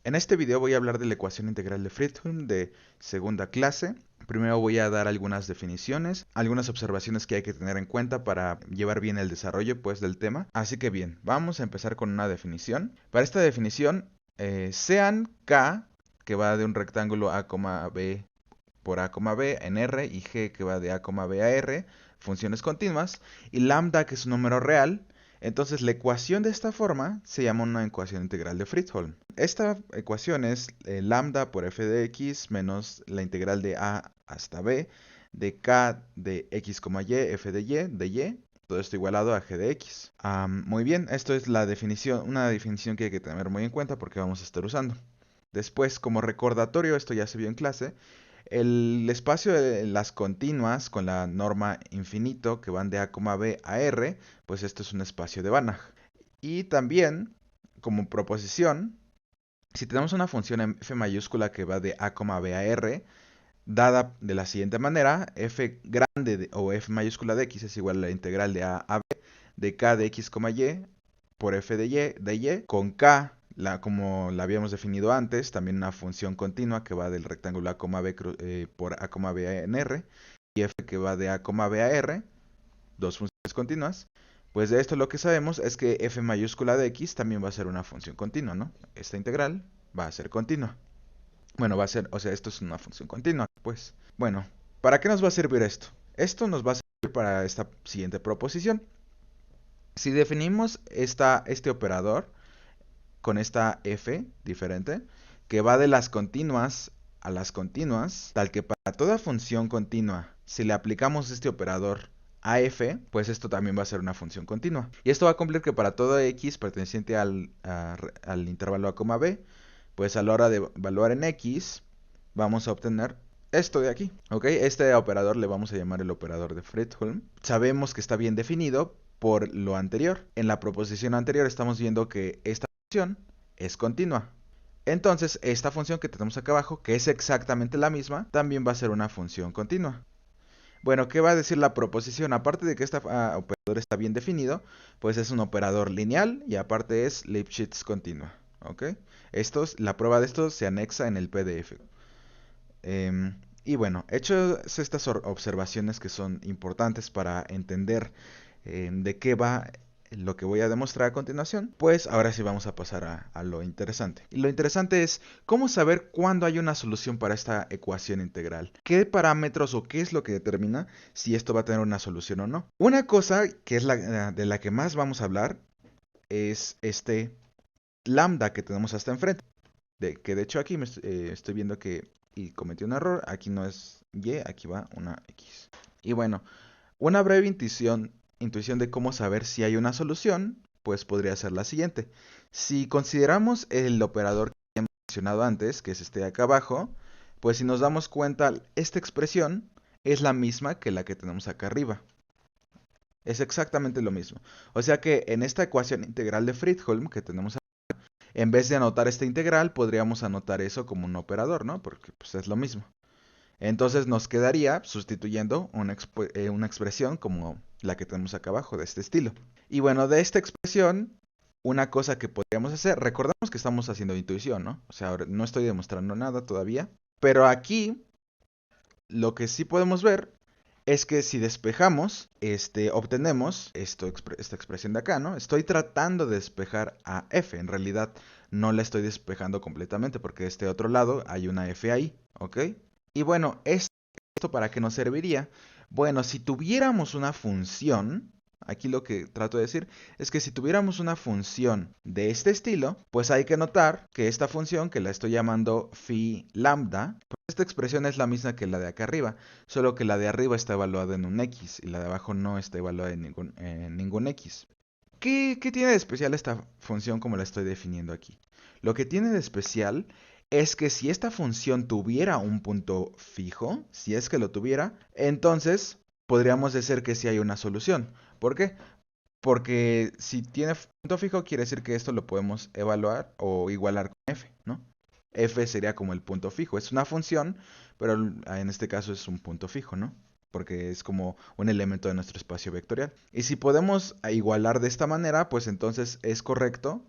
En este video voy a hablar de la ecuación integral de Friedholm de segunda clase. Primero voy a dar algunas definiciones, algunas observaciones que hay que tener en cuenta para llevar bien el desarrollo pues, del tema. Así que bien, vamos a empezar con una definición. Para esta definición, sean K, que va de un rectángulo A, B por A, B en R, y G, que va de A, B a R, funciones continuas, y lambda, que es un número real. Entonces la ecuación de esta forma se llama una ecuación integral de Friedholm. Esta ecuación es lambda por f de x menos la integral de a hasta b de k de x, y, f de y, todo esto igualado a g de x. Muy bien, esto es la definición, una definición que hay que tener muy en cuenta porque vamos a estar usando. Después, como recordatorio, esto ya se vio en clase, el espacio de las continuas con la norma infinito que van de A, B a R, pues esto es un espacio de Banach. Y también, como proposición, si tenemos una función en f mayúscula que va de A, B a R, dada de la siguiente manera, f grande o f mayúscula de x es igual a la integral de A b de k de x, y por f de y con k, como la habíamos definido antes, también una función continua que va del rectángulo A, B por A, B en R, y f que va de A, B a R, dos funciones continuas. Pues de esto lo que sabemos es que f mayúscula de x también va a ser una función continua, ¿no? Esta integral va a ser continua. Bueno, va a ser, o sea, esto es una función continua, pues. Bueno, ¿para qué nos va a servir esto? Esto nos va a servir para esta siguiente proposición. Si definimos este operador con esta f diferente, que va de las continuas a las continuas, tal que para toda función continua, si le aplicamos este operador a f, pues esto también va a ser una función continua. Y esto va a cumplir que para todo x perteneciente al intervalo a, b, pues a la hora de evaluar en x, vamos a obtener esto de aquí, ¿ok? Este operador le vamos a llamar el operador de Friedholm. Sabemos que está bien definido por lo anterior. En la proposición anterior estamos viendo que esta función es continua. Entonces, esta función que tenemos acá abajo, que es exactamente la misma, también va a ser una función continua. Bueno, ¿qué va a decir la proposición? Aparte de que este operador está bien definido, pues es un operador lineal y aparte es Lipschitz continua, ¿ok? La prueba de esto se anexa en el PDF. Y bueno, hechas estas observaciones que son importantes para entender de qué va lo que voy a demostrar a continuación, pues ahora sí vamos a pasar a lo interesante. Y lo interesante es cómo saber cuándo hay una solución para esta ecuación integral. ¿Qué parámetros o qué es lo que determina si esto va a tener una solución o no? Una cosa que es de la que más vamos a hablar es este lambda que tenemos hasta enfrente. Que de hecho aquí estoy viendo que y cometí un error. Aquí no es Y, aquí va una X. Y bueno, una breve intuición de cómo saber si hay una solución, pues podría ser la siguiente. Si consideramos el operador que hemos mencionado antes, que es este de acá abajo, pues si nos damos cuenta, esta expresión es la misma que la que tenemos acá arriba. Es exactamente lo mismo. O sea que en esta ecuación integral de Friedholm que tenemos en vez de anotar esta integral, podríamos anotar eso como un operador, ¿no? Porque pues, es lo mismo. Entonces nos quedaría sustituyendo una expresión como la que tenemos acá abajo, de este estilo. Y bueno, de esta expresión, una cosa que podríamos hacer, recordamos que estamos haciendo intuición, ¿no? O sea, ahora no estoy demostrando nada todavía, pero aquí lo que sí podemos ver es que si despejamos, obtenemos esta expresión de acá, ¿no? Estoy tratando de despejar a f, en realidad no la estoy despejando completamente porque de este otro lado hay una f ahí, ¿ok? Y bueno, ¿esto para qué nos serviría? Bueno, si tuviéramos una función, aquí lo que trato de decir es que si tuviéramos una función de este estilo, pues hay que notar que esta función, que la estoy llamando phi lambda, pues esta expresión es la misma que la de acá arriba, solo que la de arriba está evaluada en un x y la de abajo no está evaluada en ningún x. ¿Qué tiene de especial esta función como la estoy definiendo aquí? Lo que tiene de especial es que si esta función tuviera un punto fijo, si es que lo tuviera, entonces podríamos decir que sí hay una solución. ¿Por qué? Porque si tiene punto fijo quiere decir que esto lo podemos evaluar o igualar con f, ¿no? F sería como el punto fijo. Es una función, pero en este caso es un punto fijo, ¿no? Porque es como un elemento de nuestro espacio vectorial. Y si podemos igualar de esta manera, pues entonces es correcto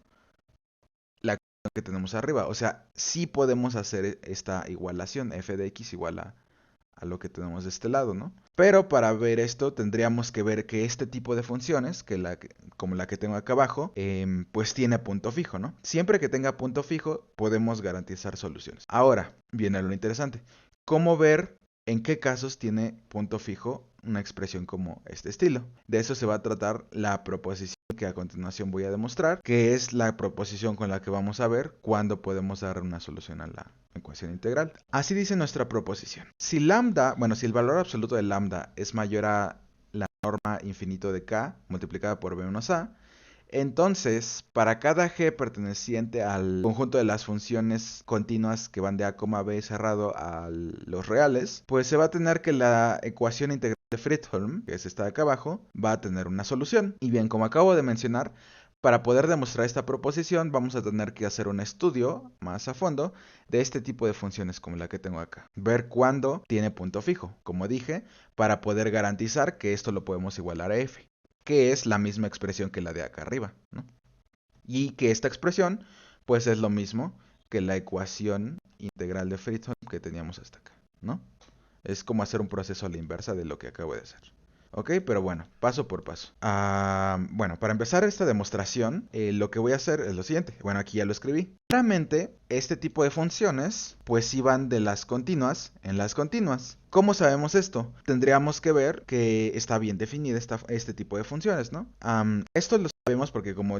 que tenemos arriba. O sea, sí podemos hacer esta igualación, f de x igual a lo que tenemos de este lado, ¿no? Pero para ver esto tendríamos que ver que este tipo de funciones, como la que tengo acá abajo, pues tiene punto fijo, ¿no? Siempre que tenga punto fijo podemos garantizar soluciones. Ahora viene lo interesante. ¿Cómo ver en qué casos tiene punto fijo una expresión como este estilo? De eso se va a tratar la proposición que a continuación voy a demostrar, que es la proposición con la que vamos a ver cuándo podemos dar una solución a la ecuación integral. Así dice nuestra proposición. Si lambda, bueno, si el valor absoluto de lambda es mayor a la norma infinito de k multiplicada por b menos a, entonces, para cada g perteneciente al conjunto de las funciones continuas que van de a, b cerrado a los reales, pues se va a tener que la ecuación integral de Fredholm, que es esta de acá abajo, va a tener una solución. Y bien, como acabo de mencionar, para poder demostrar esta proposición vamos a tener que hacer un estudio más a fondo de este tipo de funciones como la que tengo acá. Ver cuándo tiene punto fijo, como dije, para poder garantizar que esto lo podemos igualar a f, que es la misma expresión que la de acá arriba, ¿no? Y que esta expresión, pues es lo mismo que la ecuación integral de Fredholm que teníamos hasta acá, ¿no? Es como hacer un proceso a la inversa de lo que acabo de hacer. Ok, pero bueno, paso por paso. Bueno, para empezar esta demostración, lo que voy a hacer es lo siguiente. Bueno, aquí ya lo escribí. Claramente, este tipo de funciones, pues sí van de las continuas en las continuas. ¿Cómo sabemos esto? Tendríamos que ver que está bien definida este tipo de funciones, ¿no? Esto lo sabemos porque como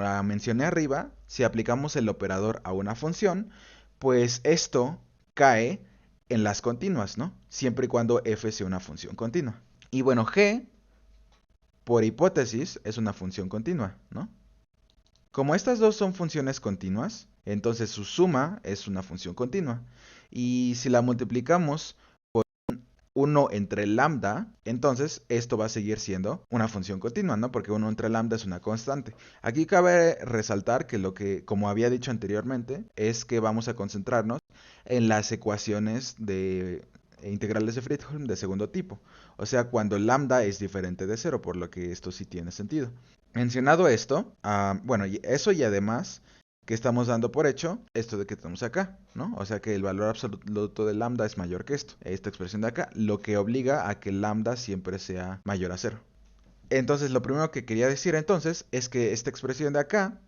la mencioné arriba, si aplicamos el operador a una función, pues esto cae en las continuas, ¿no? Siempre y cuando f sea una función continua. Y bueno, g, por hipótesis, es una función continua, ¿no? Como estas dos son funciones continuas, entonces su suma es una función continua. Y si la multiplicamos por 1 entre lambda, entonces esto va a seguir siendo una función continua, ¿no? Porque 1 entre lambda es una constante. Aquí cabe resaltar que como había dicho anteriormente, es que vamos a concentrarnos en las ecuaciones de integrales de Fredholm de segundo tipo. O sea, cuando lambda es diferente de cero, por lo que esto sí tiene sentido. Mencionado esto, bueno, y eso y además que estamos dando por hecho esto de que tenemos acá, ¿no? O sea que el valor absoluto de lambda es mayor que esta expresión de acá, lo que obliga a que lambda siempre sea mayor a cero. Entonces, lo primero que quería decir entonces es que esta expresión de acá,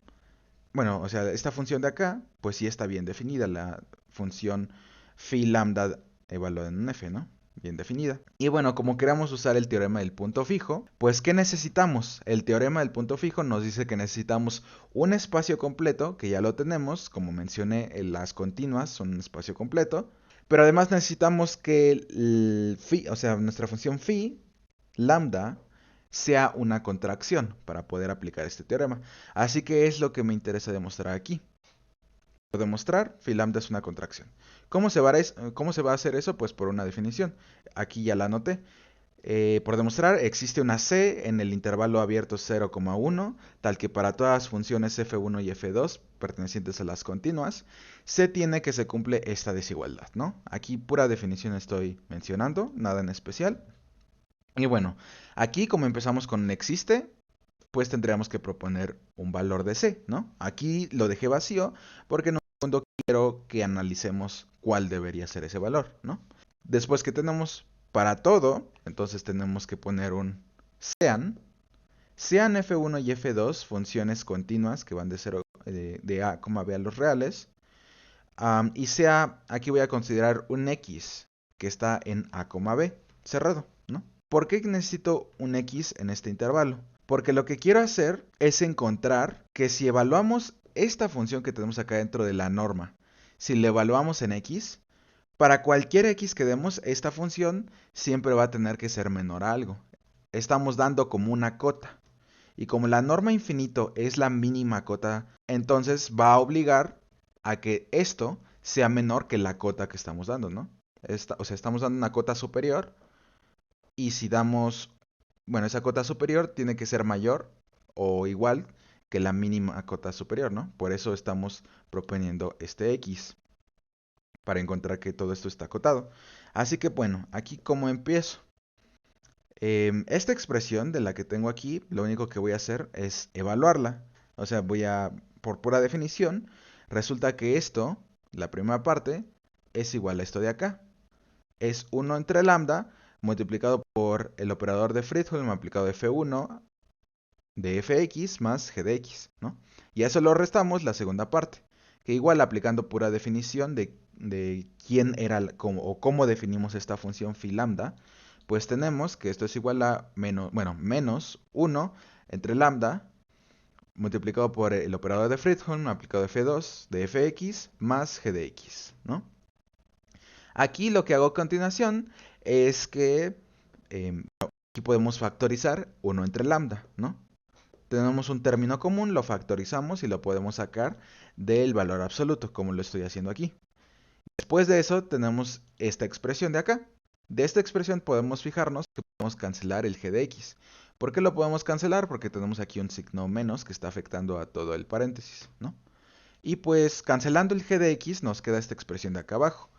bueno, o sea, esta función de acá, pues sí está bien definida, la función phi lambda evaluada en un f, ¿no? Bien definida. Y bueno, como queramos usar el teorema del punto fijo, pues ¿qué necesitamos? El teorema del punto fijo nos dice que necesitamos un espacio completo, que ya lo tenemos, como mencioné, las continuas son un espacio completo, pero además necesitamos que el phi, o sea, nuestra función phi, lambda, sea una contracción para poder aplicar este teorema. Así que es lo que me interesa demostrar aquí. Por demostrar, phi lambda es una contracción. ¿Cómo se va a hacer eso? Pues por una definición. Aquí ya la anoté. Por demostrar, existe una C en el intervalo abierto 0,1, tal que para todas las funciones f1 y f2 pertenecientes a las continuas, se tiene que se cumple esta desigualdad, ¿no? Aquí pura definición estoy mencionando, nada en especial. Y bueno, aquí como empezamos con existe, pues tendríamos que proponer un valor de C, ¿no? Aquí lo dejé vacío porque en un segundo quiero que analicemos cuál debería ser ese valor, ¿no? Después que tenemos para todo, entonces tenemos que poner un sean f1 y f2 funciones continuas que van de 0 de a, b a los reales, y aquí voy a considerar un x que está en a, b cerrado, ¿no? ¿Por qué necesito un x en este intervalo? Porque lo que quiero hacer es encontrar que si evaluamos esta función que tenemos acá dentro de la norma, si la evaluamos en x, para cualquier x que demos, esta función siempre va a tener que ser menor a algo. Estamos dando como una cota. Y como la norma infinito es la mínima cota, entonces va a obligar a que esto sea menor que la cota que estamos dando, ¿no? O sea, estamos dando una cota superior y si damos, bueno, esa cota superior tiene que ser mayor o igual que la mínima cota superior, ¿no? Por eso estamos proponiendo este x, para encontrar que todo esto está acotado. Así que bueno, aquí como empiezo. Esta expresión de la que tengo aquí, lo único que voy a hacer es evaluarla. O sea, voy a por pura definición, resulta que esto, la primera parte, es igual a esto de acá. Es 1 entre lambda multiplicado por el operador de Fredholm aplicado F1 de Fx más g de x, ¿no? Y a eso lo restamos la segunda parte, que igual aplicando pura definición de quién era o cómo definimos esta función phi lambda, pues tenemos que esto es igual a menos 1 entre lambda multiplicado por el operador de Fredholm aplicado F2 de Fx más g de x, ¿no? Aquí lo que hago a continuación es que aquí podemos factorizar 1 entre lambda, ¿no? Tenemos un término común, lo factorizamos y lo podemos sacar del valor absoluto, como lo estoy haciendo aquí. Después de eso tenemos esta expresión de acá. De esta expresión podemos fijarnos que podemos cancelar el g de x. ¿Por qué lo podemos cancelar? Porque tenemos aquí un signo menos que está afectando a todo el paréntesis, ¿no? Y pues cancelando el g de x nos queda esta expresión de acá abajo.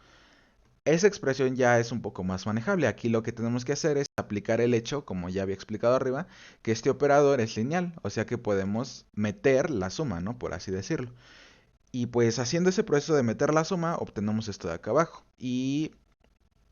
Esa expresión ya es un poco más manejable. Aquí lo que tenemos que hacer es aplicar el hecho, como ya había explicado arriba, que este operador es lineal, o sea que podemos meter la suma, ¿no? Por así decirlo. Y pues haciendo ese proceso de meter la suma, obtenemos esto de acá abajo. Y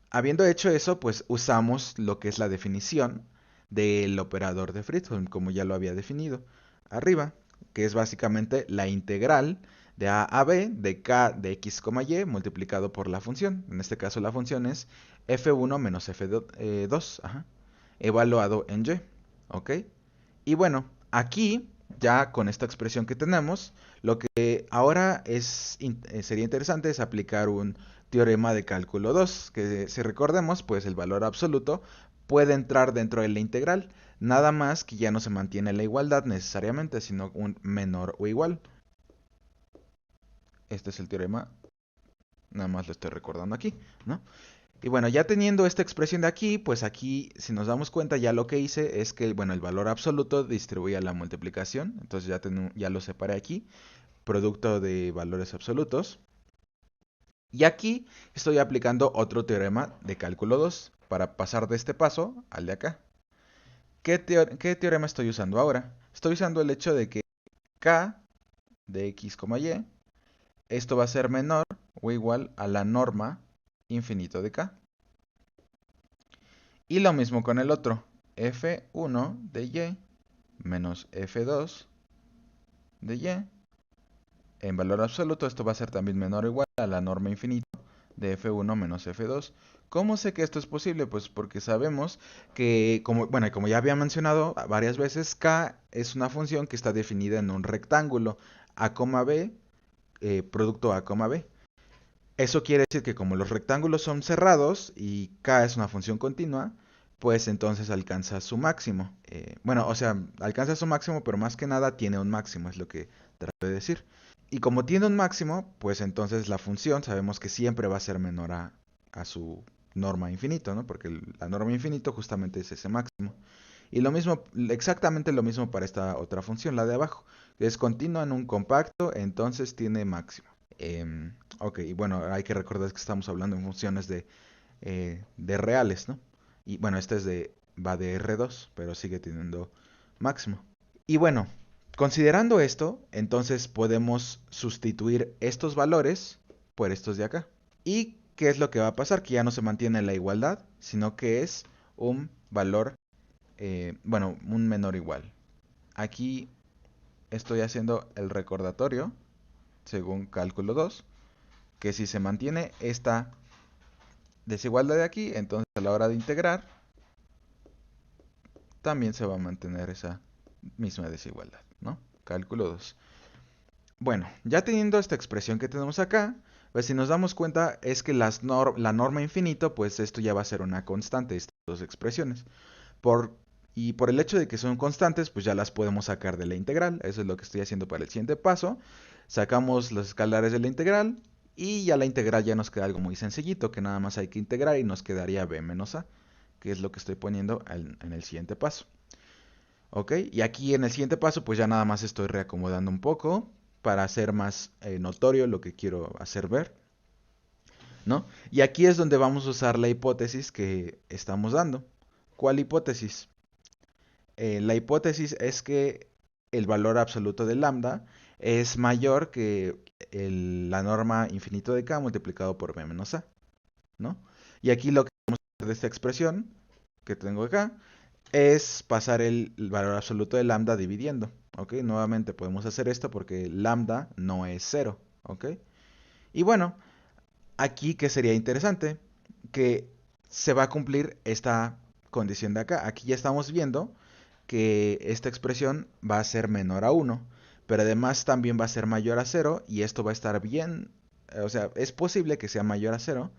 habiendo hecho eso, pues usamos lo que es la definición del operador de Fredholm, como ya lo había definido arriba, que es básicamente la integral de a b de k de x, y multiplicado por la función. En este caso la función es f1 menos f2, evaluado en y. ¿Ok? Y bueno, aquí, ya con esta expresión que tenemos, lo que ahora sería interesante es aplicar un teorema de cálculo 2, que si recordemos, pues el valor absoluto puede entrar dentro de la integral, nada más que ya no se mantiene la igualdad necesariamente, sino un menor o igual. Este es el teorema, nada más lo estoy recordando aquí, ¿no? Y bueno, ya teniendo esta expresión de aquí, pues aquí, si nos damos cuenta, ya lo que hice es que, bueno, el valor absoluto distribuye la multiplicación. Entonces ya lo separé aquí, producto de valores absolutos. Y aquí estoy aplicando otro teorema de cálculo 2 para pasar de este paso al de acá. ¿Qué teorema estoy usando ahora? Estoy usando el hecho de que k de x, y, esto va a ser menor o igual a la norma infinito de k. Y lo mismo con el otro, f1 de y menos f2 de y. En valor absoluto esto va a ser también menor o igual a la norma infinita de f1 menos f2. ¿Cómo sé que esto es posible? Pues porque sabemos que, como ya había mencionado varias veces, k es una función que está definida en un rectángulo a, b, producto a, b. Eso quiere decir que como los rectángulos son cerrados y k es una función continua, pues entonces alcanza su máximo. Bueno, o sea, alcanza su máximo, pero más que nada tiene un máximo, es lo que trato de decir. Y como tiene un máximo, pues entonces la función sabemos que siempre va a ser menor a su norma infinito, ¿no? Porque la norma infinito justamente es ese máximo. Y lo mismo, exactamente lo mismo para esta otra función, la de abajo, que es continua en un compacto, entonces tiene máximo. Ok, y bueno, hay que recordar que estamos hablando en funciones de reales, ¿no? Y bueno, va de R2, pero sigue teniendo máximo. Y bueno, considerando esto, entonces podemos sustituir estos valores por estos de acá. ¿Y qué es lo que va a pasar? Que ya no se mantiene la igualdad, sino que es un valor, un menor igual. Aquí estoy haciendo el recordatorio, según cálculo 2, que si se mantiene esta desigualdad de aquí, entonces a la hora de integrar, también se va a mantener esa misma desigualdad, ¿no? Cálculo 2. Bueno, ya teniendo esta expresión que tenemos acá, pues si nos damos cuenta es que la norma infinito, pues esto ya va a ser una constante, estas dos expresiones. Y por el hecho de que son constantes, pues ya las podemos sacar de la integral. Eso es lo que estoy haciendo para el siguiente paso. Sacamos los escalares de la integral y ya la integral ya nos queda algo muy sencillito, que nada más hay que integrar y nos quedaría b menos a, que es lo que estoy poniendo en el siguiente paso. ¿Ok? Y aquí en el siguiente paso, pues ya nada más estoy reacomodando un poco para hacer más notorio lo que quiero hacer ver, ¿no? Y aquí es donde vamos a usar la hipótesis que estamos dando. ¿Cuál hipótesis? La hipótesis es que el valor absoluto de lambda es mayor que la norma infinito de k multiplicado por b menos a, ¿no? Y aquí lo que vamos a hacer de esta expresión que tengo acá es pasar el valor absoluto de lambda dividiendo, ¿ok? Nuevamente podemos hacer esto porque lambda no es cero, ¿ok? Y bueno, aquí que sería interesante, que se va a cumplir esta condición de acá. Aquí ya estamos viendo que esta expresión va a ser menor a 1, pero además también va a ser mayor a 0 y esto va a estar bien, o sea, es posible que sea mayor a 0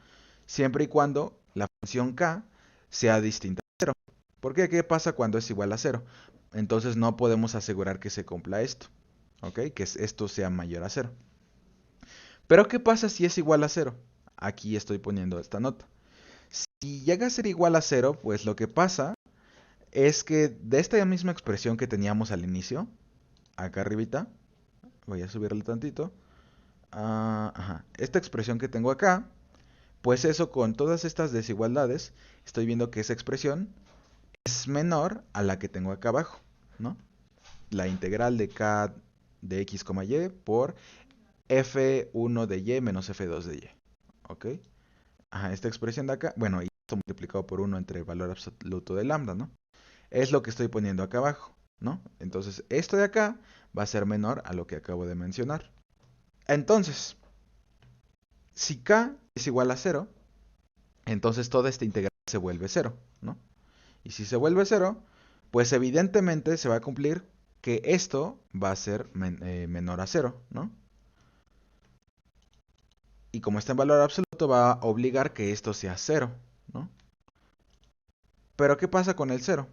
siempre y cuando la función k sea distinta a 0. ¿Por qué? ¿Qué pasa cuando es igual a 0? Entonces no podemos asegurar que se cumpla esto, ¿ok? Que esto sea mayor a 0. Pero ¿qué pasa si es igual a 0? Aquí estoy poniendo esta nota. Si llega a ser igual a 0, pues lo que pasa es que de esta misma expresión que teníamos al inicio, acá arribita, voy a subirle tantito, ajá, esta expresión que tengo acá, pues eso con todas estas desigualdades, estoy viendo que esa expresión es menor a la que tengo acá abajo, ¿no? La integral de k de x, y por f1 de y menos f2 de y, ¿ok? Ajá, esta expresión de acá, bueno, y esto multiplicado por 1 entre el valor absoluto de lambda, ¿no? Es lo que estoy poniendo acá abajo, ¿no? Entonces, esto de acá va a ser menor a lo que acabo de mencionar. Entonces, si k es igual a 0, entonces toda esta integral se vuelve 0, ¿no? Y si se vuelve 0, pues evidentemente se va a cumplir que esto va a ser menor a 0, ¿no? Y como está en valor absoluto, va a obligar que esto sea 0, ¿no? Pero ¿qué pasa con el 0?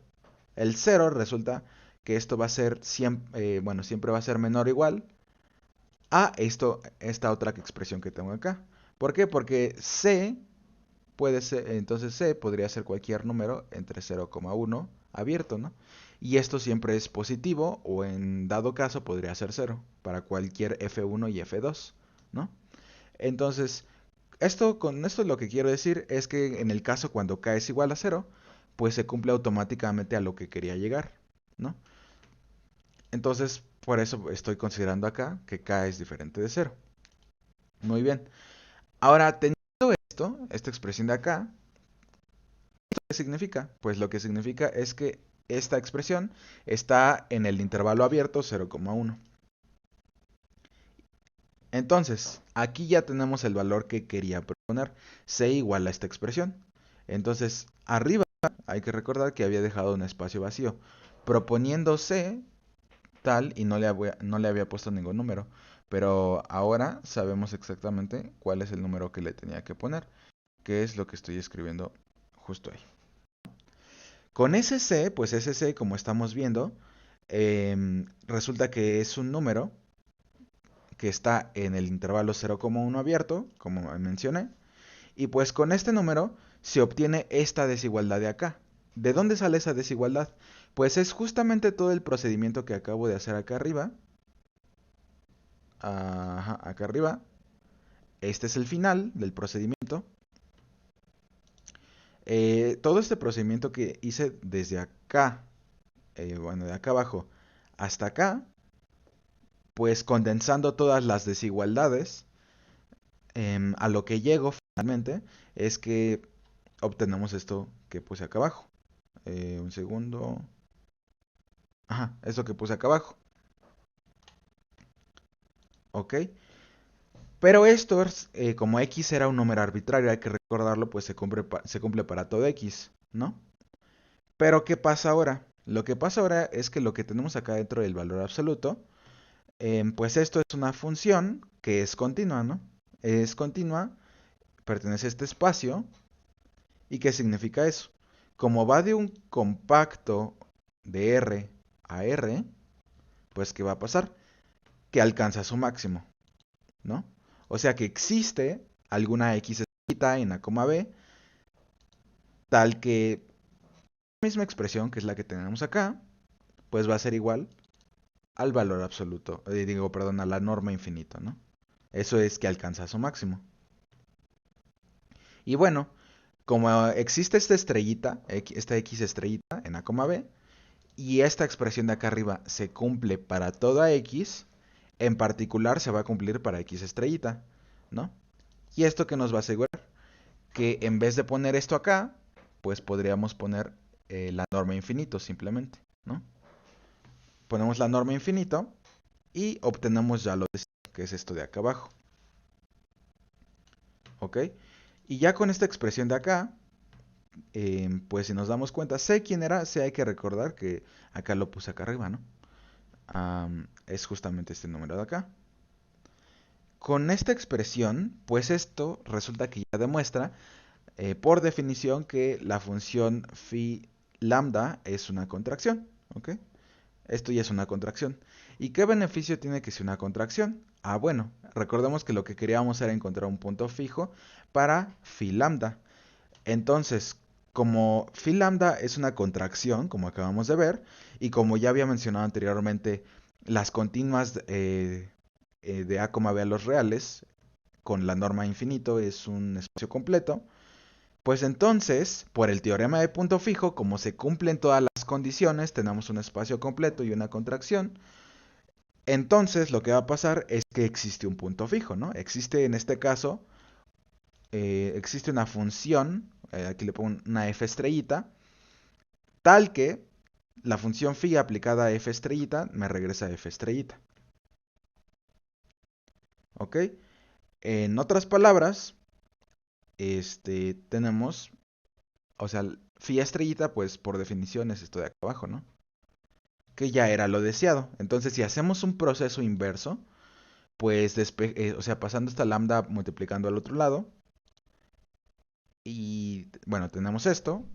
El 0 resulta que esto va a ser siempre, bueno, siempre va a ser menor o igual a esta otra expresión que tengo acá. ¿Por qué? Porque c puede ser, entonces c podría ser cualquier número entre 0,1 abierto, ¿no? Y esto siempre es positivo o en dado caso podría ser 0 para cualquier f1 y f2, ¿no? Entonces, con esto lo que quiero decir es que en el caso cuando k es igual a 0, pues se cumple automáticamente a lo que quería llegar, ¿no? Entonces, por eso estoy considerando acá que k es diferente de 0. Muy bien. Ahora, teniendo esta expresión de acá, ¿esto qué significa? Pues lo que significa es que esta expresión está en el intervalo abierto 0,1. Entonces, aquí ya tenemos el valor que quería proponer, c igual a esta expresión. Entonces, arriba hay que recordar que había dejado un espacio vacío, proponiendo c tal y no le había puesto ningún número. Pero ahora sabemos exactamente cuál es el número que le tenía que poner, que es lo que estoy escribiendo justo ahí. Con ese c, pues ese c, como estamos viendo, resulta que es un número que está en el intervalo 0,1 abierto, como mencioné, y pues con este número se obtiene esta desigualdad de acá. ¿De dónde sale esa desigualdad? Pues es justamente todo el procedimiento que acabo de hacer acá arriba. Ajá, acá arriba. Este es el final del procedimiento. Todo este procedimiento que hice desde acá, bueno, de acá abajo hasta acá, pues condensando todas las desigualdades, a lo que llego finalmente es que obtenemos esto que puse acá abajo. Un segundo. Ajá, esto que puse acá abajo. ¿Ok? Pero esto, como x era un número arbitrario, hay que recordarlo, pues se cumple para todo x, ¿no? Pero ¿qué pasa ahora? Lo que pasa ahora es que lo que tenemos acá dentro del valor absoluto, pues esto es una función que es continua, ¿no? Es continua, pertenece a este espacio. ¿Y qué significa eso? Como va de un compacto de R a R, pues ¿qué va a pasar? Que alcanza su máximo, ¿no? O sea que existe alguna x estrellita en A, B, tal que la misma expresión, que es la que tenemos acá, pues va a ser igual al valor absoluto, perdón, a la norma infinita, ¿no? Eso es que alcanza su máximo. Y bueno, como existe esta estrellita, esta x estrellita en A, B, y esta expresión de acá arriba se cumple para toda x, En particular se va a cumplir para x estrellita, ¿no? ¿Y esto qué nos va a asegurar? Que en vez de poner esto acá, pues podríamos poner la norma infinito simplemente, ¿no? Ponemos la norma infinito y obtenemos ya lo que es esto de acá abajo, ¿ok? Y ya con esta expresión de acá, pues si nos damos cuenta, sé quién era, sé hay que recordar que acá lo puse acá arriba, ¿no? Es justamente este número de acá. Con esta expresión, pues esto resulta que ya demuestra, por definición, que la función phi lambda es una contracción, ¿ok? Esto ya es una contracción. ¿Y qué beneficio tiene que sea una contracción? Ah, bueno, recordemos que lo que queríamos era encontrar un punto fijo para phi lambda. Entonces, como phi lambda es una contracción, como acabamos de ver, y como ya había mencionado anteriormente, las continuas de A, B a los reales, con la norma infinito, es un espacio completo, pues entonces, por el teorema de punto fijo, como se cumplen todas las condiciones, tenemos un espacio completo y una contracción, entonces lo que va a pasar es que existe un punto fijo, ¿no? Existe en este caso, existe una función, aquí le pongo una f estrellita, tal que la función phi aplicada a f estrellita me regresa a f estrellita. ¿Ok? En otras palabras, tenemos, o sea, phi estrellita, pues por definición es esto de acá abajo, ¿no? Que ya era lo deseado. Entonces, si hacemos un proceso inverso, pues, o sea, pasando esta lambda multiplicando al otro lado, y bueno, tenemos esto,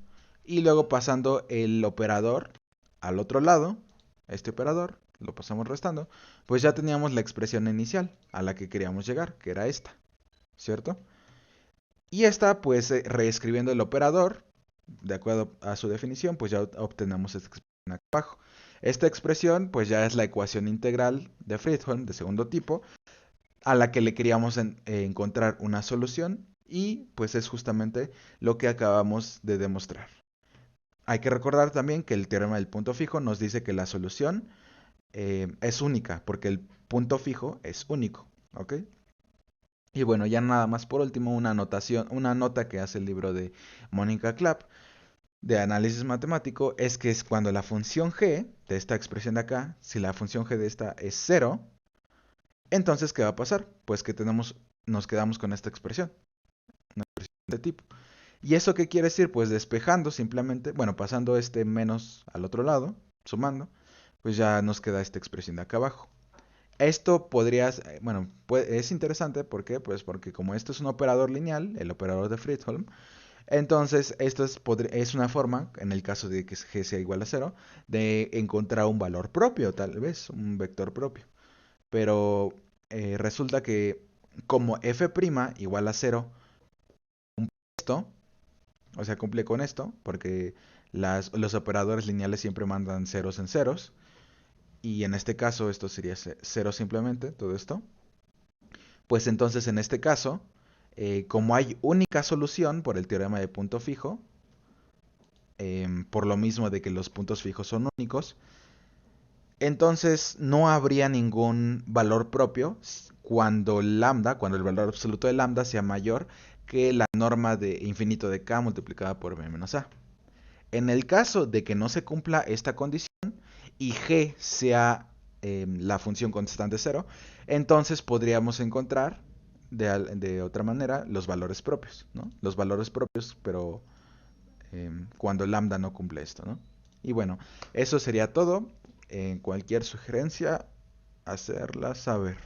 y luego pasando el operador al otro lado, este operador, lo pasamos restando, pues ya teníamos la expresión inicial a la que queríamos llegar, que era esta, ¿cierto? Y esta, pues, reescribiendo el operador, de acuerdo a su definición, pues ya obtenemos esta expresión acá abajo. Esta expresión, pues ya es la ecuación integral de Fredholm de segundo tipo, a la que le queríamos encontrar una solución, y pues es justamente lo que acabamos de demostrar. Hay que recordar también que el teorema del punto fijo nos dice que la solución es única, porque el punto fijo es único, ¿ok? Y bueno, ya nada más por último, una anotación, una nota que hace el libro de Mónica Clapp de análisis matemático, es que es cuando la función g de esta expresión de acá, si la función g de esta es 0, entonces ¿qué va a pasar? Pues que nos quedamos con esta expresión, una expresión de tipo. ¿Y eso qué quiere decir? Pues despejando simplemente, bueno, pasando este menos al otro lado, sumando, pues ya nos queda esta expresión de acá abajo. Esto bueno, es interesante, ¿por qué? Pues porque como esto es un operador lineal, el operador de Fredholm, entonces esto es una forma, en el caso de que g sea igual a 0, de encontrar un valor propio, tal vez, un vector propio. Pero resulta que como f' igual a 0, esto, o sea, cumple con esto, porque los operadores lineales siempre mandan ceros en ceros, y en este caso esto sería 0 simplemente, todo esto. Pues entonces en este caso, como hay única solución por el teorema de punto fijo, por lo mismo de que los puntos fijos son únicos, entonces no habría ningún valor propio cuando el valor absoluto de lambda sea mayor que la norma de infinito de k multiplicada por b menos a. En el caso de que no se cumpla esta condición y g sea la función constante cero, entonces podríamos encontrar de otra manera los valores propios, ¿no? Los valores propios, pero cuando lambda no cumple esto, ¿no? Y bueno, eso sería todo. En cualquier sugerencia, hacerla saber.